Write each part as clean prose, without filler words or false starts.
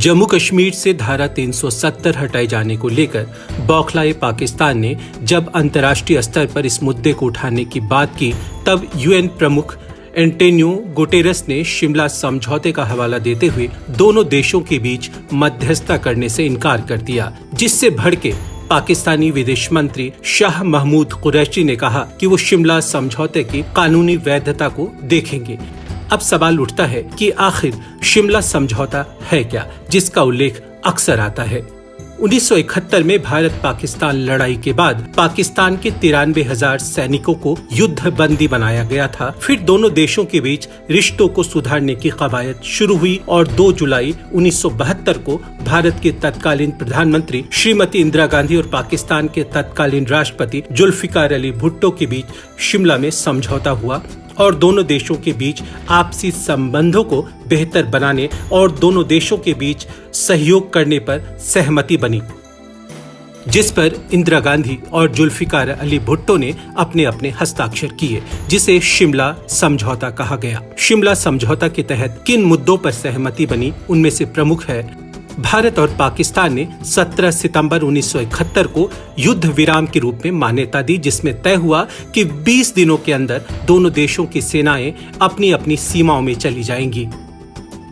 जम्मू कश्मीर से धारा 370 हटाए जाने को लेकर बौखलाए पाकिस्तान ने जब अंतर्राष्ट्रीय स्तर पर इस मुद्दे को उठाने की बात की, तब यूएन प्रमुख एंटोनियो गुटेरेस ने शिमला समझौते का हवाला देते हुए दोनों देशों के बीच मध्यस्थता करने से इनकार कर दिया, जिससे भड़के पाकिस्तानी विदेश मंत्री शाह महमूद कुरैशी ने कहा कि वो शिमला समझौते की कानूनी वैधता को देखेंगे। अब सवाल उठता है कि आखिर शिमला समझौता है क्या, जिसका उल्लेख अक्सर आता है। 1971 में भारत पाकिस्तान लड़ाई के बाद पाकिस्तान के 93,000 सैनिकों को युद्ध बंदी बनाया गया था। फिर दोनों देशों के बीच रिश्तों को सुधारने की कवायद शुरू हुई और 2 जुलाई 1972 को भारत के तत्कालीन प्रधानमंत्री श्रीमती इंदिरा गांधी और पाकिस्तान के तत्कालीन राष्ट्रपति जुल्फिकार अली भुट्टो के बीच शिमला में समझौता हुआ और दोनों देशों के बीच आपसी संबंधों को बेहतर बनाने और दोनों देशों के बीच सहयोग करने पर सहमति बनी, जिस पर इंदिरा गांधी और जुल्फिकार अली भुट्टो ने अपने अपने हस्ताक्षर किए, जिसे शिमला समझौता कहा गया। शिमला समझौता के तहत किन मुद्दों पर सहमति बनी, उनमें से प्रमुख है भारत और पाकिस्तान ने 17 सितंबर 1971 को युद्ध विराम के रूप में मान्यता दी, जिसमें तय हुआ कि 20 दिनों के अंदर दोनों देशों की सेनाएं अपनी अपनी सीमाओं में चली जाएंगी।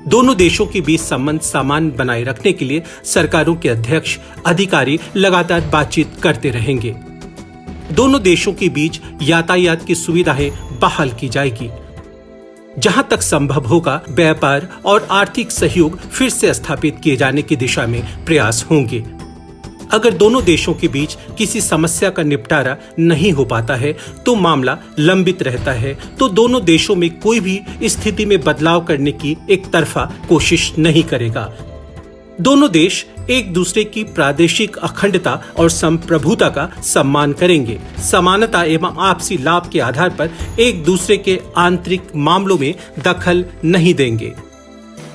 दोनों देशों के बीच संबंध सामान्य बनाए रखने के लिए सरकारों के अध्यक्ष अधिकारी लगातार बातचीत करते रहेंगे। दोनों देशों के बीच यातायात की सुविधाएं बहाल की जाएगी। जहां तक संभव होगा व्यापार और आर्थिक सहयोग फिर से स्थापित किए जाने की दिशा में प्रयास होंगे। अगर दोनों देशों के बीच किसी समस्या का निपटारा नहीं हो पाता है तो मामला लंबित रहता है, तो दोनों देशों में कोई भी स्थिति में बदलाव करने की एक तरफा कोशिश नहीं करेगा। दोनों देश एक दूसरे की प्रादेशिक अखंडता और संप्रभुता का सम्मान करेंगे। समानता एवं आपसी लाभ के आधार पर एक दूसरे के आंतरिक मामलों में दखल नहीं देंगे।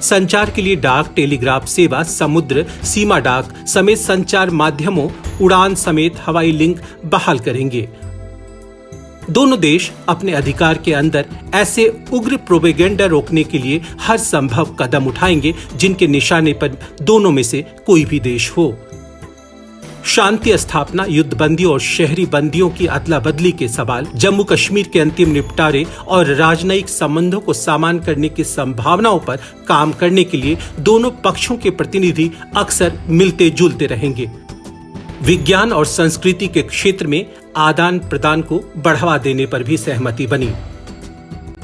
संचार के लिए डाक, टेलीग्राफ सेवा, समुद्र सीमा डाक समेत संचार माध्यमों, उड़ान समेत हवाई लिंक बहाल करेंगे। दोनों देश अपने अधिकार के अंदर ऐसे उग्र प्रोपेगेंडा रोकने के लिए हर संभव कदम उठाएंगे जिनके निशाने पर दोनों में से कोई भी देश हो। शांति स्थापना, युद्धबंदी और शहरी बंदियों की अदला बदली के सवाल, जम्मू कश्मीर के अंतिम निपटारे और राजनयिक संबंधों को सामान्य करने की संभावनाओं पर काम करने के लिए दोनों पक्षों के प्रतिनिधि अक्सर मिलते जुलते रहेंगे। विज्ञान और संस्कृति के क्षेत्र में आदान प्रदान को बढ़ावा देने पर भी सहमति बनी।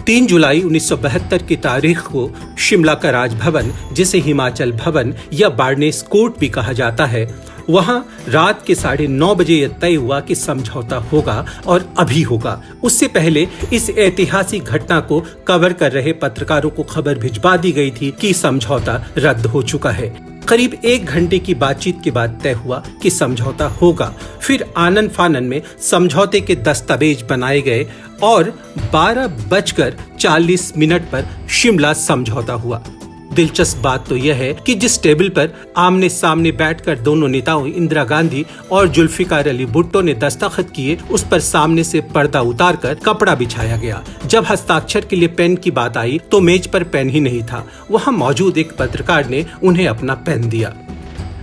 3 जुलाई 1972 की तारीख को शिमला का राजभवन, जिसे हिमाचल भवन या बार्नेस कोर्ट भी कहा जाता है, वहां रात के 9:30 बजे यह तय हुआ कि समझौता होगा और अभी होगा। उससे पहले इस ऐतिहासिक घटना को कवर कर रहे पत्रकारों को खबर भिजवा दी गई थी कि समझौता रद्द हो चुका है। करीब 1 घंटे की बातचीत के बाद तय हुआ कि समझौता होगा। फिर आनन फानन में समझौते के दस्तावेज बनाए गए और 12:40 पर शिमला समझौता हुआ। दिलचस्प बात तो यह है कि जिस टेबल पर आमने सामने बैठकर दोनों नेताओं इंदिरा गांधी और जुल्फिकार अली भुट्टो ने दस्तखत किए, उस पर सामने से पर्दा उतारकर कपड़ा बिछाया गया। जब हस्ताक्षर के लिए पेन की बात आई तो मेज पर पेन ही नहीं था। वहां मौजूद एक पत्रकार ने उन्हें अपना पेन दिया।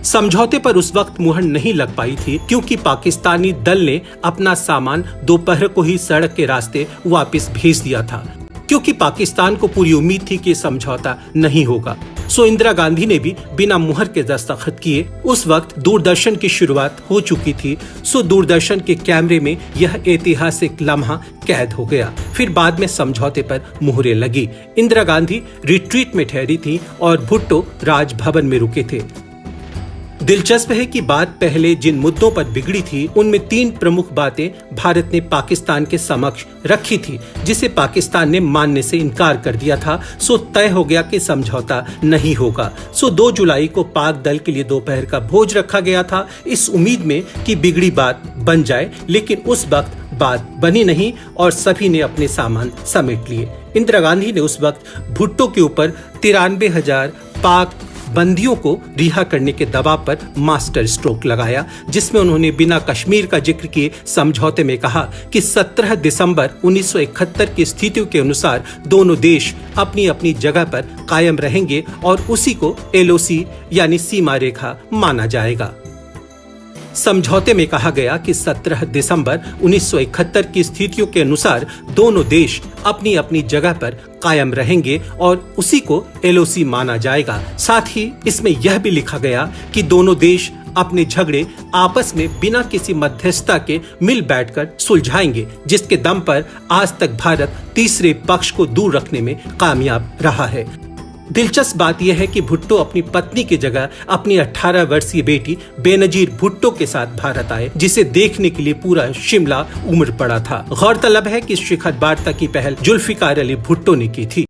समझौते पर उस वक्त मुहर नहीं लग पाई थी, क्योंकि पाकिस्तानी दल ने अपना सामान दोपहर को ही सड़क के रास्ते वापस भेज दिया था, क्योंकि पाकिस्तान को पूरी उम्मीद थी कि समझौता नहीं होगा। सो इंदिरा गांधी ने भी बिना मुहर के दस्तखत किए। उस वक्त दूरदर्शन की शुरुआत हो चुकी थी, सो दूरदर्शन के कैमरे में यह ऐतिहासिक लम्हा कैद हो गया। फिर बाद में समझौते पर मुहरें लगी। इंदिरा गांधी रिट्रीट में ठहरी थी और भुट्टो राजभवन में रुके थे। दिलचस्प है कि बात पहले जिन मुद्दों पर बिगड़ी थी, उनमें 3 प्रमुख बातें भारत ने पाकिस्तान के समक्ष रखी थी, जिसे पाकिस्तान ने मानने से इनकार कर दिया था। सो तय हो गया कि समझौता नहीं होगा। सो 2 जुलाई को पाक दल के लिए दोपहर का भोज रखा गया था, इस उम्मीद में कि बिगड़ी बात बन जाए, लेकिन उस वक्त बात बनी नहीं और सभी ने अपने सामान समेट लिए। इंदिरा गांधी ने उस वक्त भुट्टो के ऊपर 93,000 पाक बंदियों को रिहा करने के दबाव पर मास्टर स्ट्रोक लगाया, जिसमें उन्होंने बिना कश्मीर का जिक्र किए समझौते में कहा कि 17 दिसंबर 1971 की स्थितियों के अनुसार दोनों देश अपनी अपनी जगह पर कायम रहेंगे और उसी को LOC यानी सीमा रेखा माना जाएगा। समझौते में कहा गया कि 17 दिसंबर 1971 की स्थितियों के अनुसार दोनों देश अपनी अपनी जगह पर कायम रहेंगे और उसी को LOC माना जाएगा। साथ ही इसमें यह भी लिखा गया कि दोनों देश अपने झगड़े आपस में बिना किसी मध्यस्थता के मिल बैठकर सुलझाएंगे, जिसके दम पर आज तक भारत तीसरे पक्ष को दूर रखने में कामयाब रहा है। दिलचस्प बात यह है कि भुट्टो अपनी पत्नी की जगह अपनी 18 वर्षीय बेटी बेनजीर भुट्टो के साथ भारत आए, जिसे देखने के लिए पूरा शिमला उमड़ पड़ा था। गौरतलब है कि इस शिखर वार्ता की पहल जुल्फिकार अली भुट्टो ने की थी।